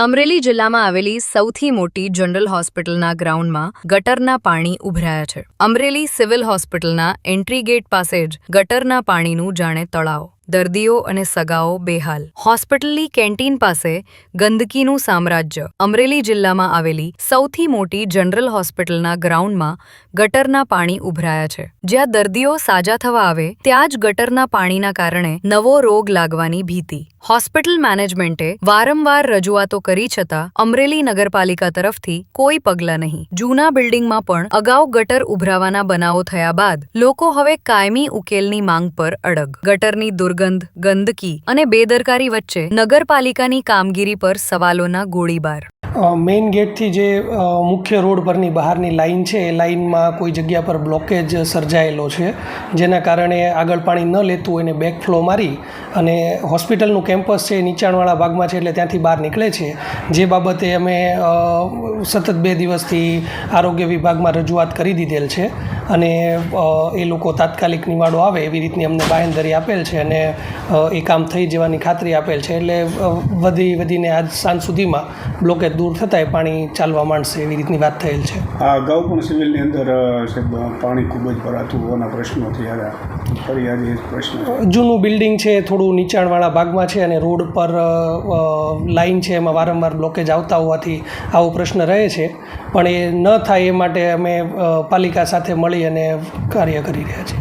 અમરેલી જિલ્લામાં આવેલી સૌથી મોટી જનરલ હોસ્પિટલના ગ્રાઉન્ડમાં ગટરના પાણી ઉભરાયા છે. અમરેલી સિવિલ હોસ્પિટલના એન્ટ્રી ગેટ પાસે જ ગટરના પાણીનું જાણે તળાવ. દર્દીઓ અને સગાઓ બેહાલ. હોસ્પિટલની કેન્ટીન પાસે ગંદકીનું સામ્રાજ્ય. અમરેલી જિલ્લામાં આવેલી સૌથી મોટી જનરલ હોસ્પિટલના ગ્રાઉન્ડમાં ગટરના પાણી ઉભરાયા છે. જ્યાં દર્દીઓ સાજા થવા આવે ત્યાં જ ગટરના પાણીના કારણે નવો રોગ લાગવાની ભીતિ. હોસ્પિટલ મેનેજમેન્ટે વારંવાર રજૂઆતો કરી છતાં અમરેલી નગરપાલિકા તરફથી કોઈ પગલાં નહીં. જૂના બિલ્ડિંગમાં પણ અગાઉ ગટર ઉભરાવાના બનાવો થયા બાદ લોકો હવે કાયમી ઉકેલની માંગ પર અડગ. ગટરની દુર્ગંધ, ગંદકી અને બેદરકારી વચ્ચે નગરપાલિકાની કામગીરી પર સવાલોના ગોળીબાર. મેઇન ગેટથી જે મુખ્ય રોડ પરની બહારની લાઇન છે એ લાઇનમાં કોઈ જગ્યા પર બ્લોકેજ સર્જાયેલો છે, જેના કારણે આગળ પાણી ન લેતું હોય ને બેકફ્લો મારી અને હોસ્પિટલનું કેમ્પસ છે નીચાણવાળા ભાગમાં છે એટલે ત્યાંથી બહાર નીકળે છે. જે બાબતે અમે સતત 2 દિવસથી આરોગ્ય વિભાગમાં રજૂઆત કરી દીધેલ છે અને એ લોકો તાત્કાલિક નિવાડો આવે એવી રીતની અમને બાંહેધરી આપેલ છે અને એ કામ થઈ જવાની ખાતરી આપેલ છે. એટલે વધીને આજ સાંજ સુધીમાં બ્લોકેજ દૂર થતાં પાણી ચાલવા માંડશે એવી રીતની વાત થયેલ છે. આ અગાઉ પણ સિવિલની અંદર પાણી ખૂબ જ ભરાતું હોવાના પ્રશ્નો થયા. ફરી આજે પ્રશ્ન જૂનું બિલ્ડિંગ છે, થોડું નીચાણવાળા ભાગમાં છે અને રોડ પર લાઇન છે એમાં વારંવાર બ્લોકેજ આવતા હોવાથી આવો પ્રશ્ન રહે છે. પણ એ ન થાય એ માટે અમે પાલિકા સાથે મળી અને કાર્ય કરી રહ્યા છીએ.